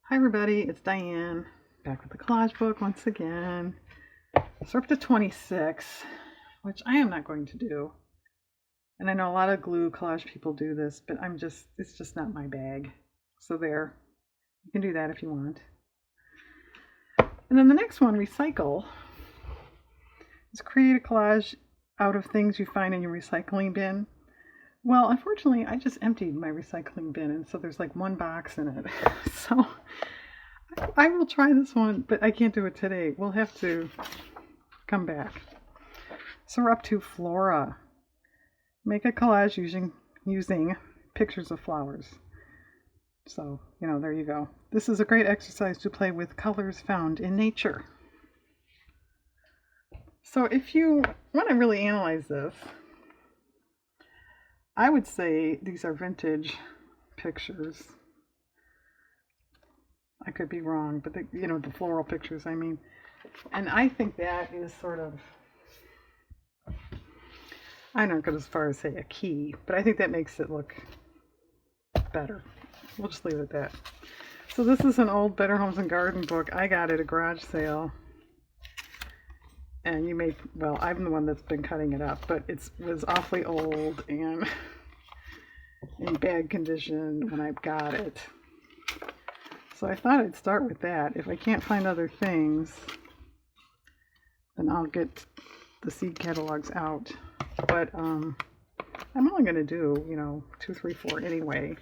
Hi everybody, it's Diane, back with the collage book once again. So we're up to 26, which I am not going to do. And I know a lot of glue collage people do this, but it's just not my bag. So there, you can do that if you want. And then the next one, recycle, is create a collage out of things you find in your recycling bin. Well, unfortunately, I just emptied my recycling bin, and so there's like one box in it. So I will try this one, but I can't do it today. We'll have to come back. So we're up to Flora. Make a collage using pictures of flowers. So, there you go. This is a great exercise to play with colors found in nature. So if you want to really analyze this, I would say these are vintage pictures. I could be wrong, but the floral pictures, I mean. And I think that is sort of, I'm not going as far as say a key, but I think that makes it look better. We'll just leave it at that. So this is an old Better Homes and Garden book. I got it at a garage sale. And I'm the one that's been cutting it up, but it was awfully old and in bad condition when I got it. So I thought I'd start with that. If I can't find other things, then I'll get the seed catalogs out. But I'm only going to do, 2, 3, 4 anyway.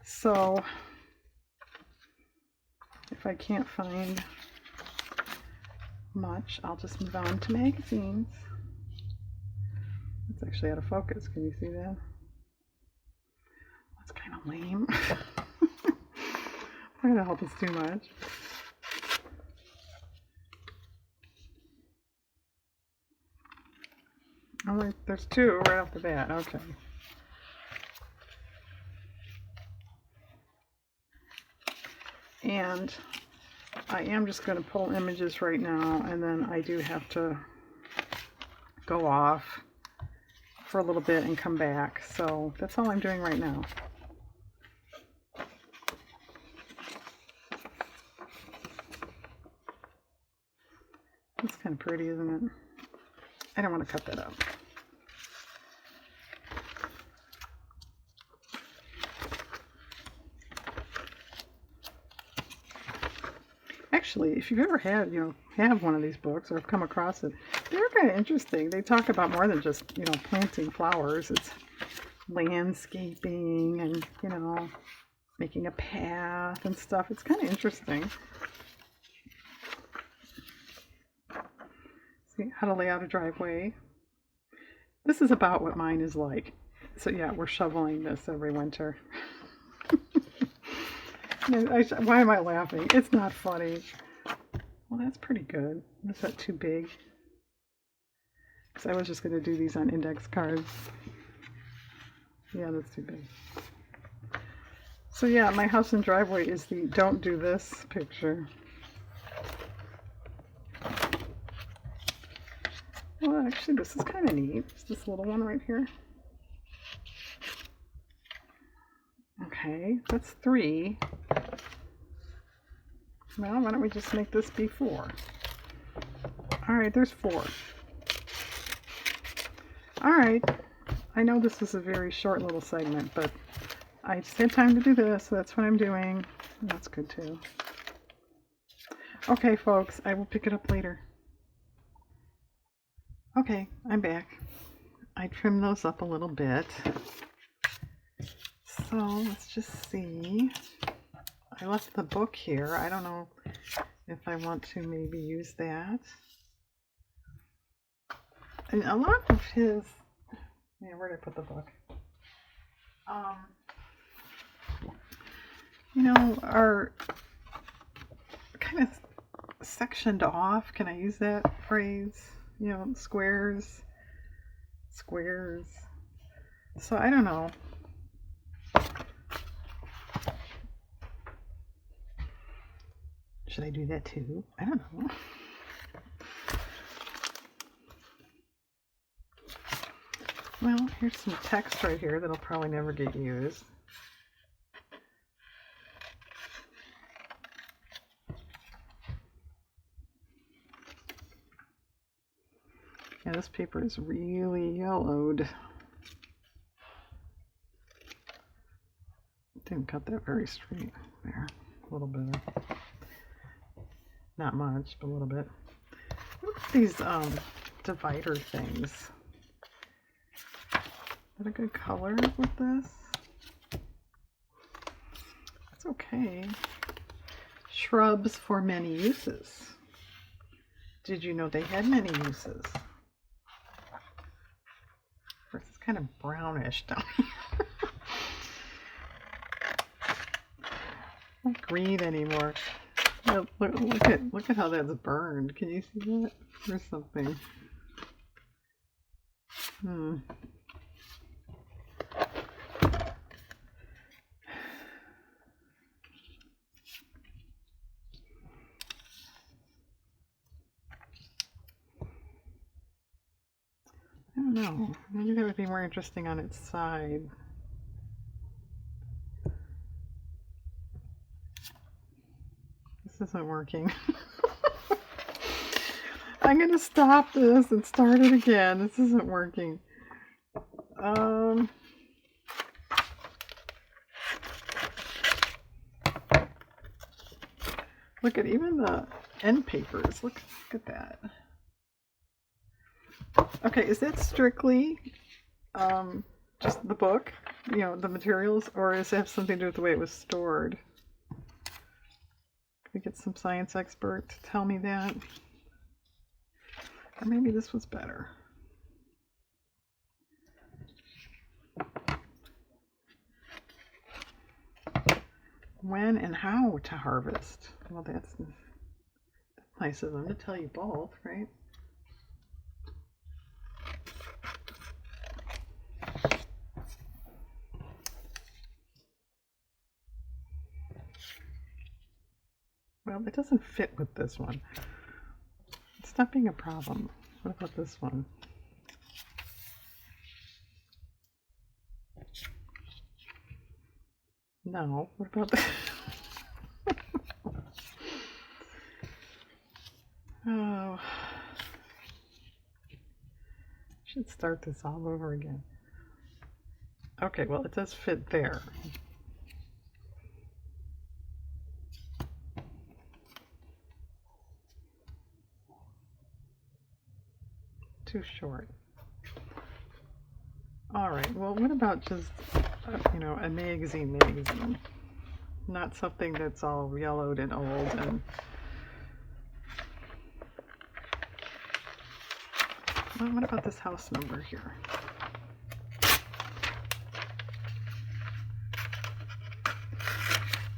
So if I can't find much, I'll just move on to magazines. It's actually out of focus. Can you see that? That's kind of lame. I'm going to hope it's too much. Oh, there's 2 right off the bat. Okay. And I am just going to pull images right now, and then I do have to go off for a little bit and come back. So that's all I'm doing right now. That's kind of pretty, isn't it? I don't want to cut that up. Actually, if you've ever had, have one of these books or have come across it, they're kind of interesting. They talk about more than just, planting flowers. It's landscaping and, making a path and stuff. It's kind of interesting. See how to lay out a driveway. This is about what mine is like. So yeah, we're shoveling this every winter. Why am I laughing? It's not funny. Well, that's pretty good. Is that too big? Because I was just going to do these on index cards. Yeah, that's too big. So yeah, my house and driveway is the don't do this picture. Well, actually, this is kind of neat. It's this little one right here. Okay, that's 3. Well, why don't we just make this be 4? Alright, there's 4. Alright, I know this is a very short little segment, but I just had time to do this, so that's what I'm doing. That's good too. Okay, folks, I will pick it up later. Okay, I'm back. I trimmed those up a little bit. So let's just see. I left the book here. I don't know if I want to maybe use that. And a lot of his, where did I put the book? Are kind of sectioned off. Can I use that phrase? Squares. So I don't know. Should I do that too? I don't know. Well, here's some text right here that'll probably never get used. Yeah, this paper is really yellowed. Didn't cut that very straight. There, a little bit. Not much, but a little bit. Look at these divider things. Is that a good color with this? It's okay. Shrubs for many uses. Did you know they had many uses? It's kind of brownish down here. Not green anymore. Look at how that's burned. Can you see that? Or something. I don't know. Maybe that would be more interesting on its side. This isn't working. I'm going to stop this and start it again. This isn't working. Look at even the end papers. Look at that. Okay, is that strictly just the book, you know, the materials, or does it have something to do with the way it was stored? Can we get some science expert to tell me that? Or maybe this was better. When and how to harvest. Well, that's nice of them to tell you both, right? Well, it doesn't fit with this one. It's not being a problem. What about this one? No. What about that? Oh. Should start this all over again. Okay, well, it does fit there. Too short. All right, well, what about just, you know, a magazine? Not something that's all yellowed and old and... Well, what about this house number here?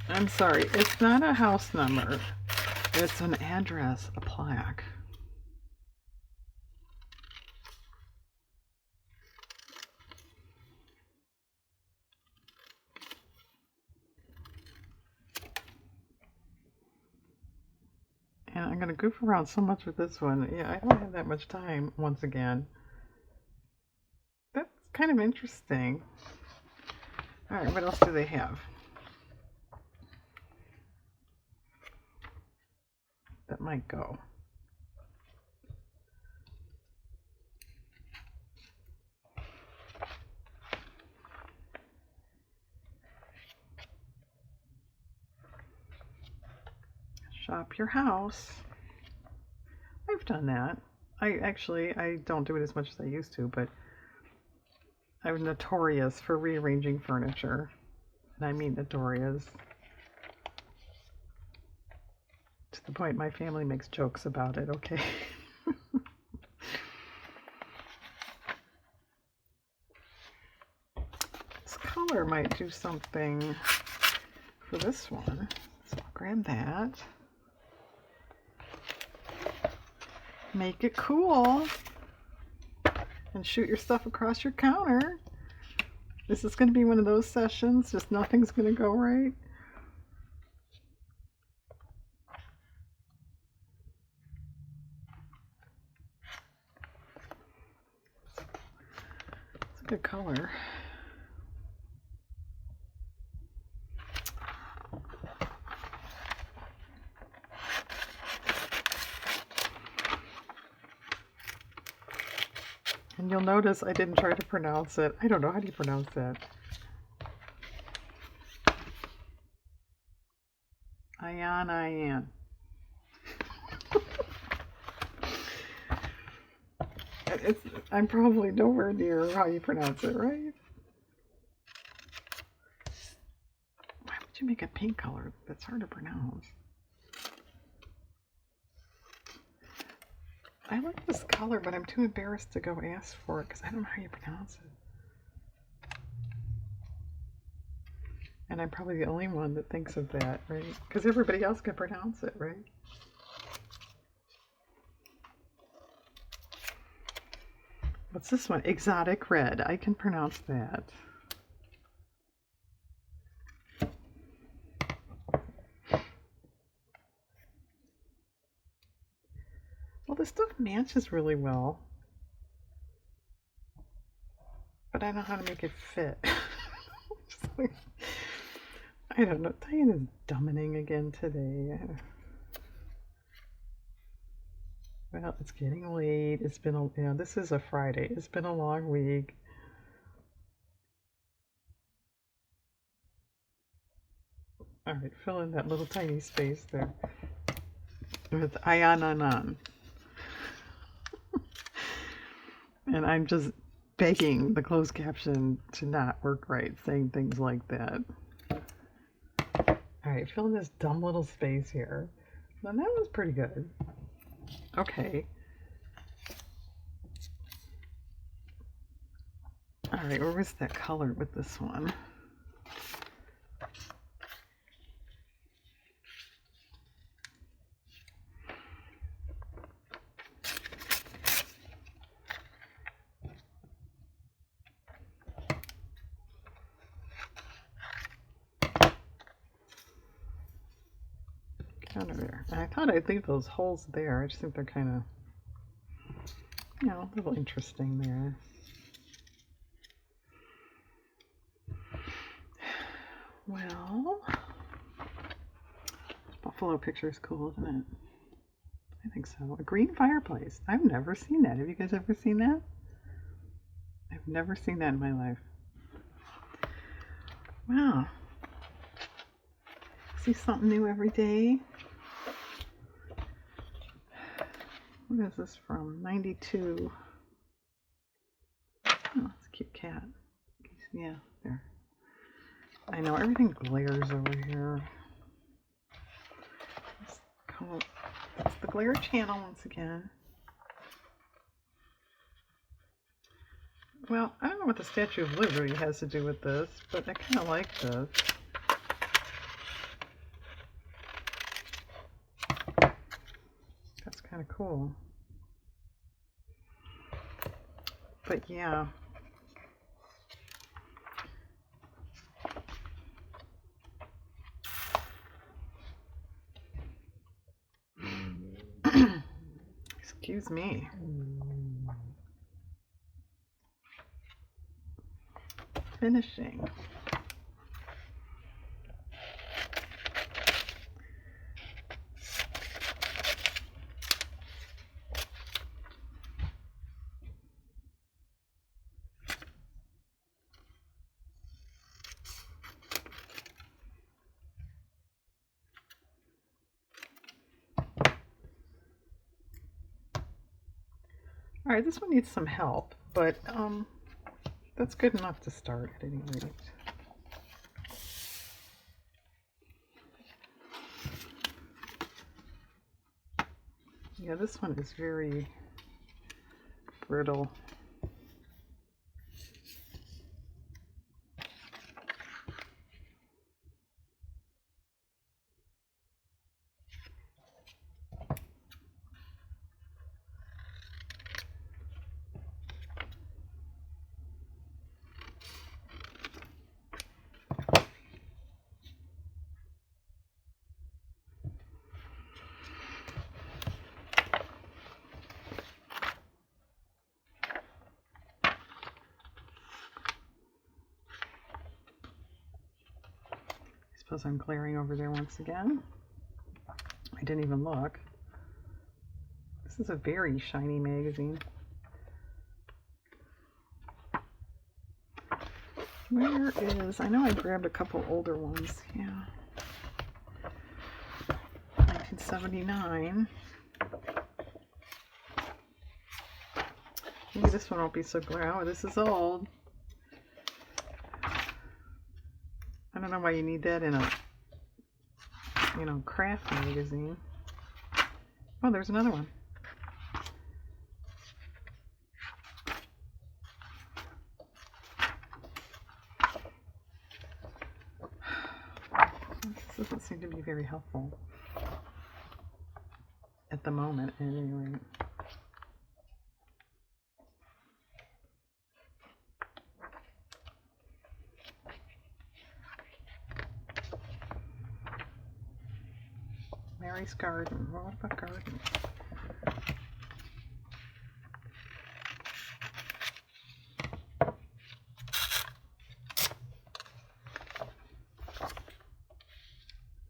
I'm sorry, it's not a house number. It's an address, a plaque. And I'm going to goof around so much with this one. Yeah, I don't have that much time, once again. That's kind of interesting. All right, what else do they have? That might go. Shop your house. I've done that. I don't do it as much as I used to, but I'm notorious for rearranging furniture. And I mean notorious. To the point my family makes jokes about it, okay? This color might do something for this one. So I'll grab that. Make it cool. And shoot your stuff across your counter. This is going to be one of those sessions, just nothing's going to go right. It's a good color. And you'll notice I didn't try to pronounce it. I don't know. How do you pronounce that? Ian. I'm probably nowhere near how you pronounce it, right? Why would you make a pink color that's hard to pronounce? I like this color, but I'm too embarrassed to go ask for it because I don't know how you pronounce it. And I'm probably the only one that thinks of that, right? Because everybody else can pronounce it, right? What's this one? Exotic Red. I can pronounce that. Well, this stuff matches really well. But I don't know how to make it fit. I don't know. Diane is dumbing again today. Well, it's getting late. It's been this is a Friday. It's been a long week. All right, fill in that little tiny space there with Ayananan. And I'm just begging the closed caption to not work right, saying things like that. All right, fill in this dumb little space here. Then that was pretty good. Okay. All right, where was that color with this one? Kind of there. And I thought I'd leave those holes there. I just think they're kind of, a little interesting there. Well, buffalo picture is cool, isn't it? I think so. A green fireplace. I've never seen that. Have you guys ever seen that? I've never seen that in my life. Wow. See something new every day. What is this from? 92. Oh, it's a cute cat. Yeah, there. I know, everything glares over here. It's the glare channel once again. Well, I don't know what the Statue of Liberty has to do with this, but I kind of like this. That's kind of cool. But yeah. Excuse me. Finishing. All right, this one needs some help, but that's good enough to start at any rate. Yeah, this one is very brittle. I suppose I'm glaring over there once again. I didn't even look. This is a very shiny magazine. Where is, I know I grabbed a couple older ones, yeah. 1979. Maybe this one won't be so glare. Oh, this is old. I don't know why you need that in a, you know, craft magazine. Oh, there's another one. This doesn't seem to be very helpful at the moment, at any rate. Mary's Garden. Well, what about garden?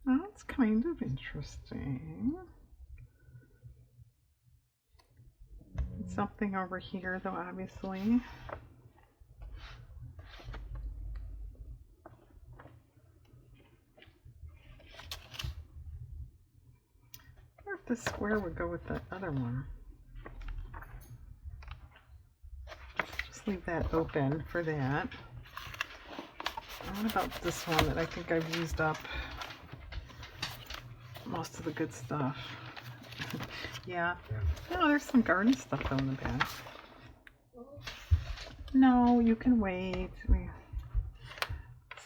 Oh, that's kind of interesting. Something over here, though, obviously. I wonder if this square would go with the other one. Just leave that open for that. And what about this one that I think I've used up most of the good stuff? Yeah. No, there's some garden stuff though in the back. No, you can wait.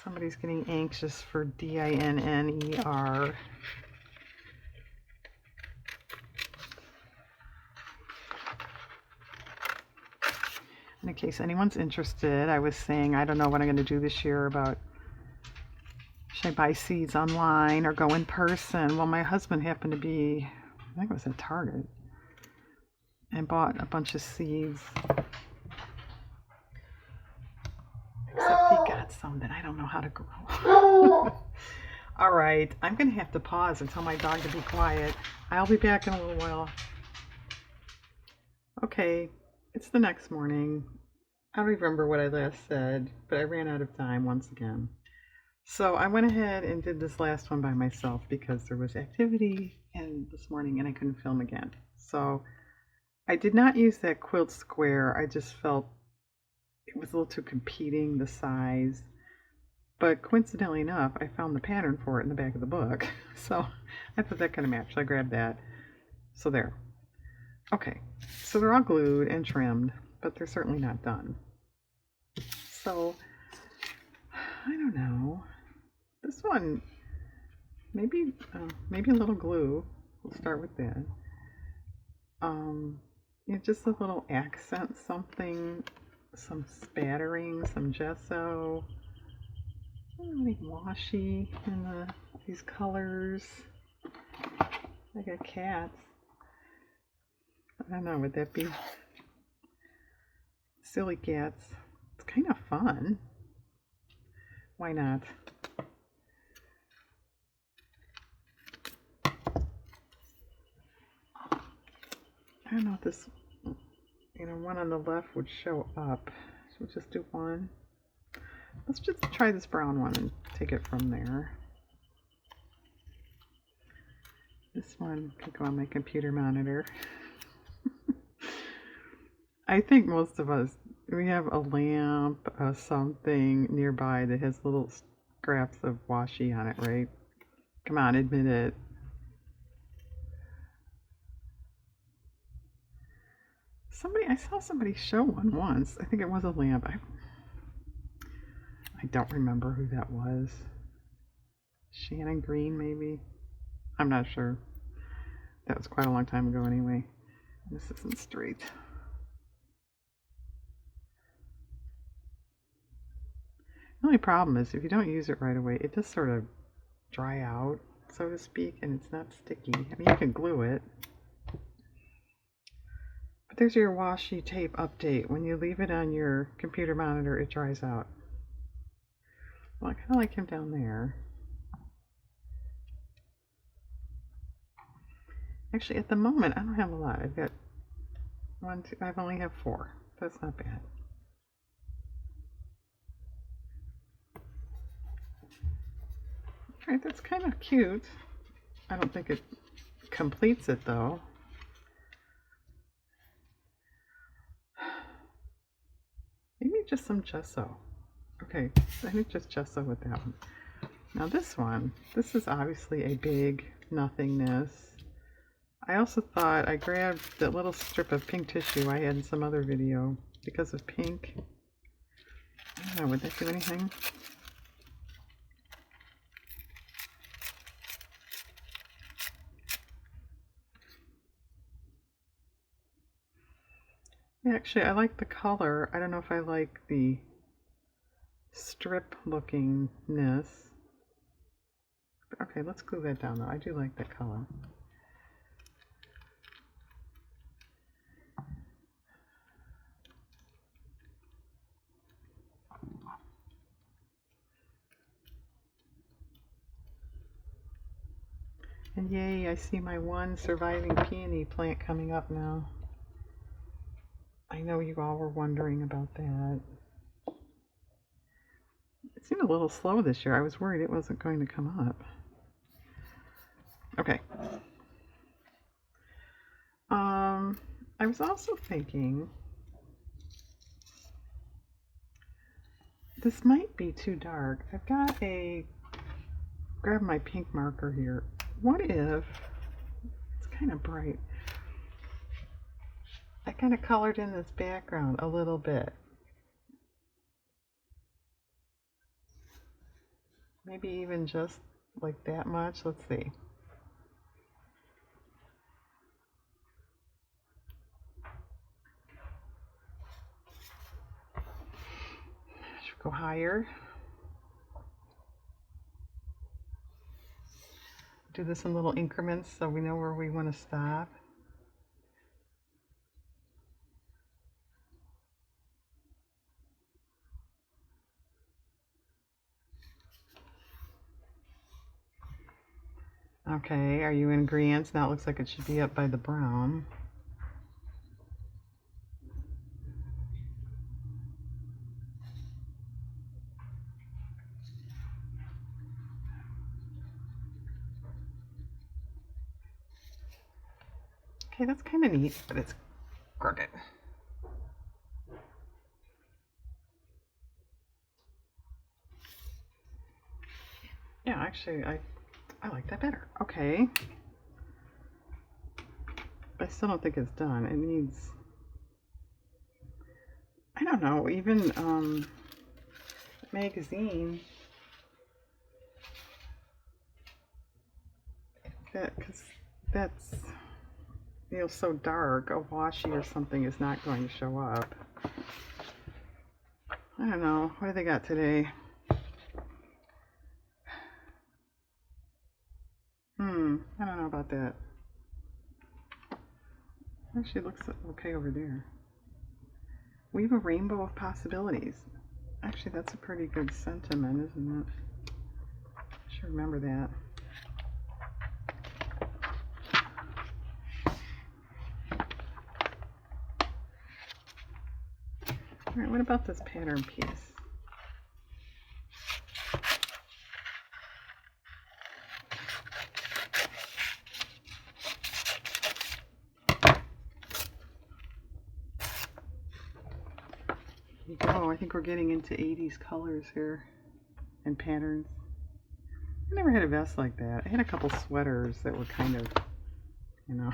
Somebody's getting anxious for DINNER. In case anyone's interested, I was saying I don't know what I'm going to do this year about should I buy seeds online or go in person. Well, my husband happened to be, I think it was at Target, and bought a bunch of seeds. Except he got some that I don't know how to grow. All right, I'm going to have to pause and tell my dog to be quiet. I'll be back in a little while. Okay, it's the next morning. I don't remember what I last said, but I ran out of time once again. So I went ahead and did this last one by myself because there was activity this morning and I couldn't film again. So I did not use that quilt square. I just felt it was a little too competing, the size. But coincidentally enough, I found the pattern for it in the back of the book. So I thought that kind of matched. So I grabbed that. So there. Okay, so they're all glued and trimmed, but they're certainly not done. So, I don't know. This one, maybe a little glue. We'll start with that. Just a little accent, something, some spattering, some gesso. Really washy in these colors. I got cats. I don't know, would that be silly cats? It's kind of fun. Why not? I don't know if this, one on the left would show up. So we'll just do one. Let's just try this brown one and take it from there. This one could go on my computer monitor. I think most of us, we have a lamp, something nearby that has little scraps of washi on it, right? Come on, admit it. I saw somebody show one once. I think it was a lamp. I don't remember who that was. Shannon Green, maybe? I'm not sure. That was quite a long time ago anyway. This isn't straight. The only problem is if you don't use it right away, it does sort of dry out, so to speak, and it's not sticky. I mean, you can glue it. But there's your washi tape update. When you leave it on your computer monitor, it dries out. Well, I kind of like him down there. Actually, at the moment, I don't have a lot. I've got I only have 4. That's not bad. Alright, that's kind of cute. I don't think it completes it though. Maybe just some gesso. Okay, I think just gesso with that one. Now this one, this is obviously a big nothingness. I also thought I grabbed that little strip of pink tissue I had in some other video because of pink. I don't know, would that do anything? Yeah, actually, I like the color. I don't know if I like the strip lookingness. Okay, let's glue that down though. I do like that color. And yay, I see my one surviving peony plant coming up now. I know you all were wondering about that. It seemed a little slow this year. I was worried it wasn't going to come up. Okay. I was also thinking this might be too dark. I've got grab my pink marker here. What if it's kind of bright? I kind of colored in this background a little bit. Maybe even just like that much. Let's see. Should we go higher? Do this in little increments so we know where we want to stop. Okay, are you in agreement? Now it looks like it should be up by the brown. Okay, that's kind of neat, but it's crooked. Yeah, actually, I like that better. Okay. I still don't think it's done. It needs, I don't know, even magazine. Because that's, you know, so dark, a washi or something is not going to show up. I don't know. What do they got today? I don't know about that. Actually, it looks okay over there. We have a rainbow of possibilities. Actually, that's a pretty good sentiment, isn't it? I should remember that. All right, what about this pattern piece? Oh, I think we're getting into 80s colors here and patterns. I never had a vest like that. I had a couple sweaters that were kind of, you know.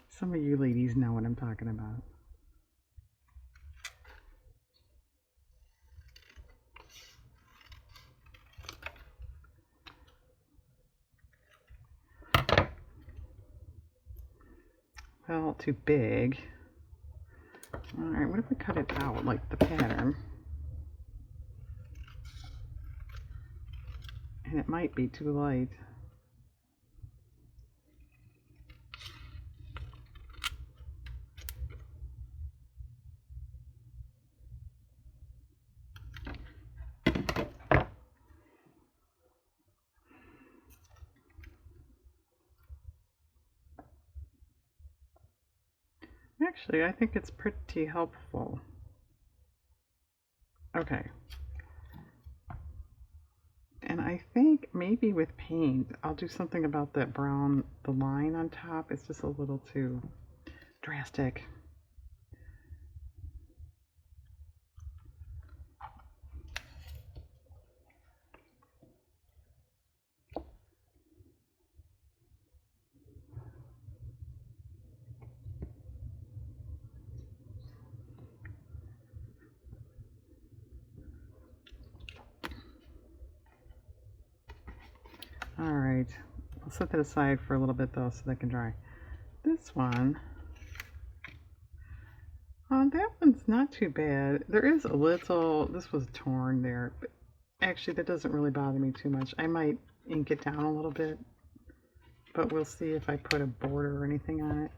Some of you ladies know what I'm talking about. Well, too big. Alright, what if we cut it out like the pattern? And it might be too light. Actually, I think it's pretty helpful. Okay. I think maybe with paint, I'll do something about that brown, the line on top. It's just a little too drastic. All right, I'll set that aside for a little bit though so that can dry. This one, that one's not too bad. There is a little, this was torn there, but actually that doesn't really bother me too much. I might ink it down a little bit, but we'll see if I put a border or anything on it.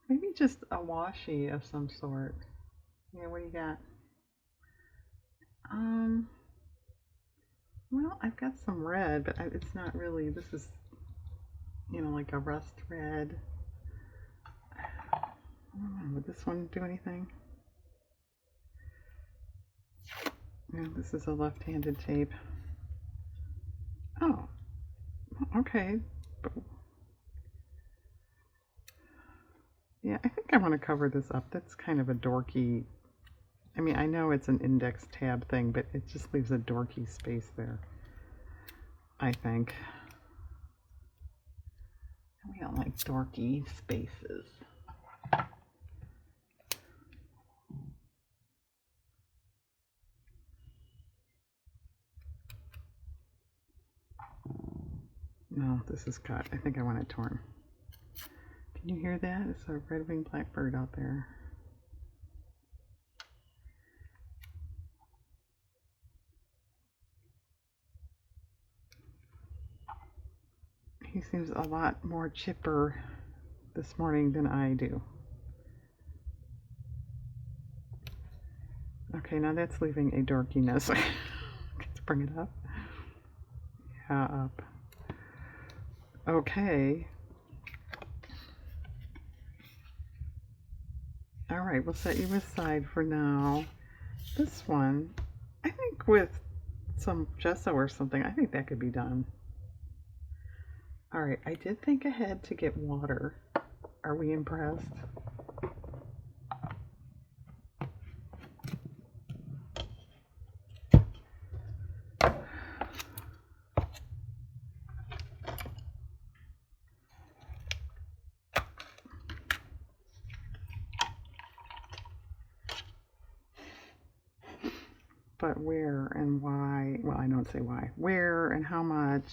Maybe just a washi of some sort. Yeah, what do you got? Well, I've got some red, but it's not really, this is, you know, like a rust red. I don't know, would this one do anything? No, this is a left-handed tape. Oh, okay. Yeah, I think I want to cover this up. That's kind of a dorky, I mean, I know it's an index tab thing, but it just leaves a dorky space there, I think. We don't like dorky spaces. No, this is cut. I think I want it torn. Can you hear that? It's a red-winged blackbird out there. He seems a lot more chipper this morning than I do. Okay, now that's leaving a dorkiness. Let's bring it up. Yeah, up. Okay. All right, we'll set you aside for now. This one, I think with some gesso or something, I think that could be done. All right, I did think ahead to get water. Are we impressed? But where and why? Well, I don't say why. Where and how much?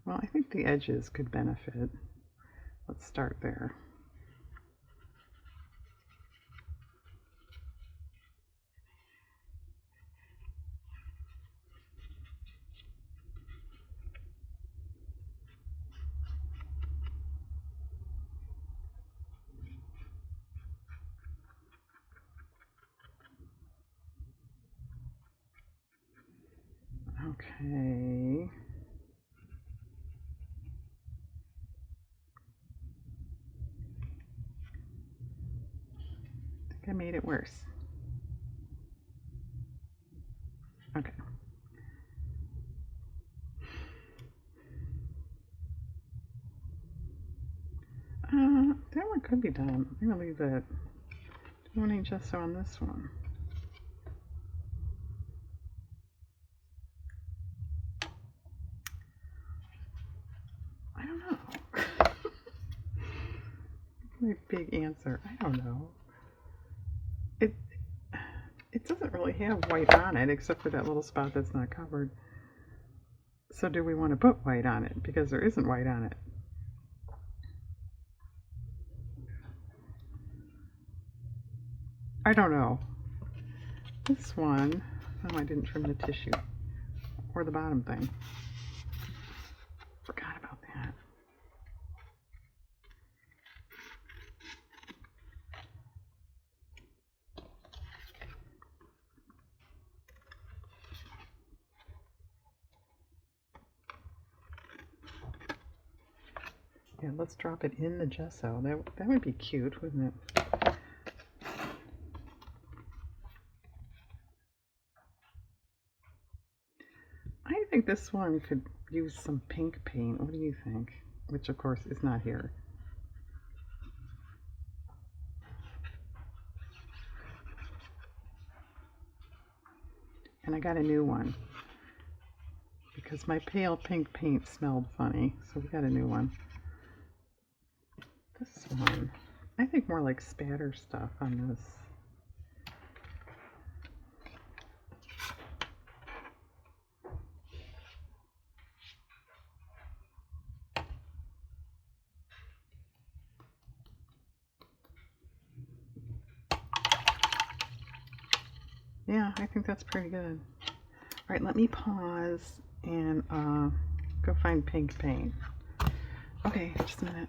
Well, I think the edges could benefit. Let's start there. Okay. I think I made it worse. Okay. That one could be done. I'm gonna leave that. Do any gesso on this one? I don't know. My big answer. I don't know. It doesn't really have white on it except for that little spot that's not covered. So do we want to put white on it? Because there isn't white on it. I don't know. This one, oh, I didn't trim the tissue or the bottom thing. Forgot about that. Yeah, let's drop it in the gesso. That would be cute, wouldn't it? this one could use some pink paint. What do you think? Which of course is not here. And I got a new one because my pale pink paint smelled funny, so we got a new one. This one, I think more like spatter stuff on this. Yeah, I think that's pretty good. All right, let me pause and go find pink paint. Okay, just a minute.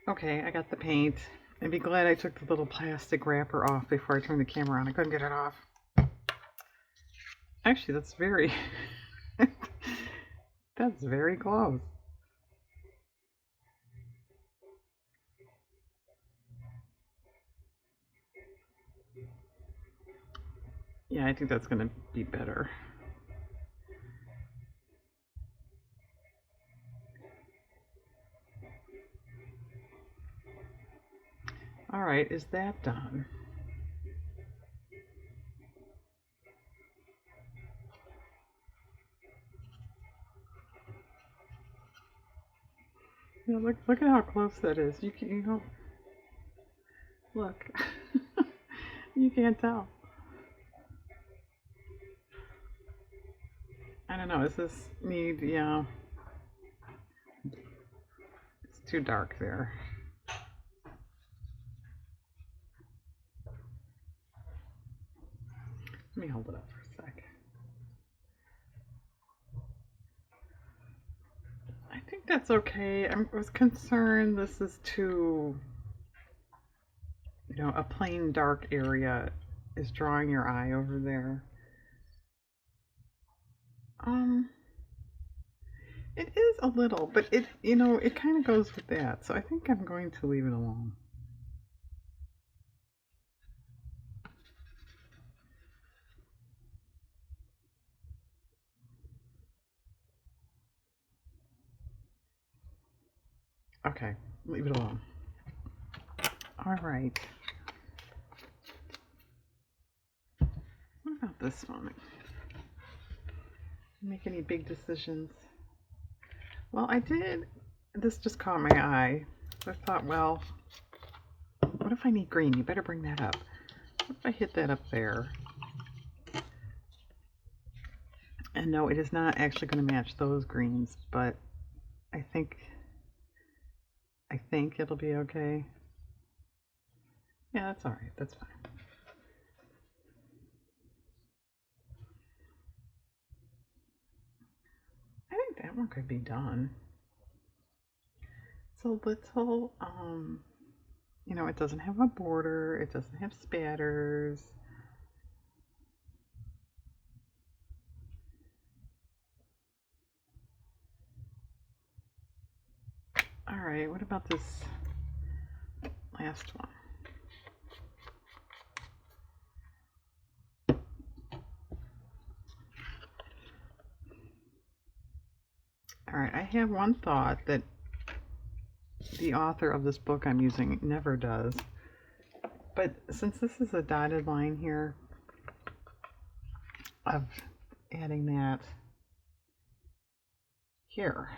Okay, I got the paint. I'd be glad I took the little plastic wrapper off before I turned the camera on. I couldn't get it off. Actually, that's very... that's very close. Yeah, I think that's going to be better. All right, is that done? Yeah, look at how close that is. You know, look, you can't tell. I don't know. Does this need? Yeah, it's too dark there. Let me hold it up for a sec. I think that's okay. I was concerned this is too, you know, a plain dark area is drawing your eye over there. It is a little, but it, you know, it kind of goes with that. So I think I'm going to leave it alone. Okay, leave it alone. All right. What about this one? Make any big decisions? Well, I did. This just caught my eye. So I thought, well, what if I need green? You better bring that up. What if I hit that up there? And no, it is not actually going to match those greens, but I think it'll be okay. Yeah, that's all right. That's fine. I think that one could be done. It's a little, you know, it doesn't have a border. It doesn't have spatters. All right, what about this last one? All right, I have one thought that the author of this book I'm using never does. But since this is a dotted line here, of adding that here.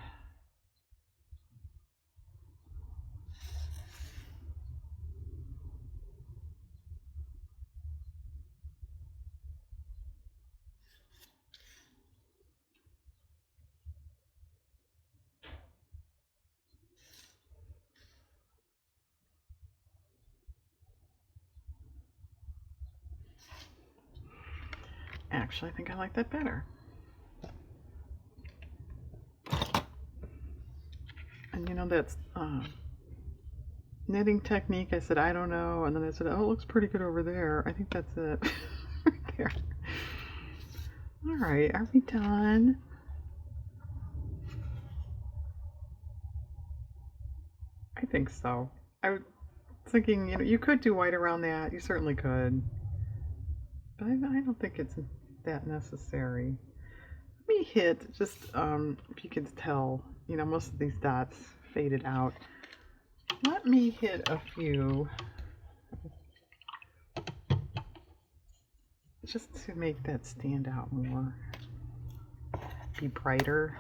Actually, I think I like that better. And you know, that's knitting technique. I said, I don't know. And then I said, oh, it looks pretty good over there. I think that's it. Right there. All right, are we done? I think so. I was thinking, you know, you could do white around that. You certainly could. But I don't think it's that necessary. me hit, just if you could tell, you know, most of these dots faded out. Let me hit a few just to make that stand out more, be brighter.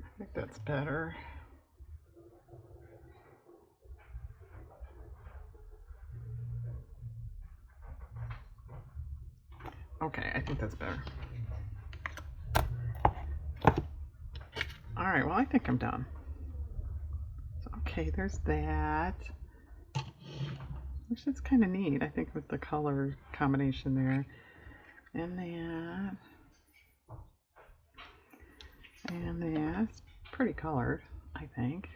I think that's better. Okay, I think that's better. All right, well, I think I'm done. So, okay, there's that. Which is kind of neat, I think, with the color combination there. And that. And that's pretty colored, I think.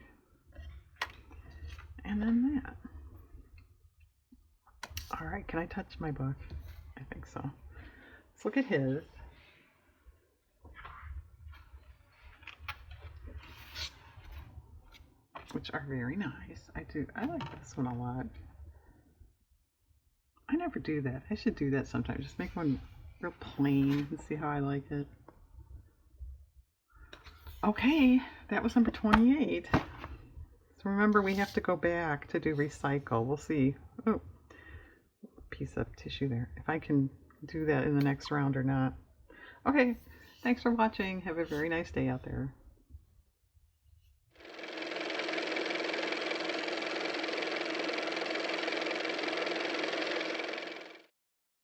And then that. All right, can I touch my book? I think so. Let's look at his. Which are very nice. I like this one a lot. I never do that. I should do that sometimes. Just make one real plain and see how I like it. Okay, that was number 28. So remember, we have to go back to do recycle. We'll see. Oh, piece of tissue there. If I can do that in the next round or not. Okay, thanks for watching. Have a very nice day out there.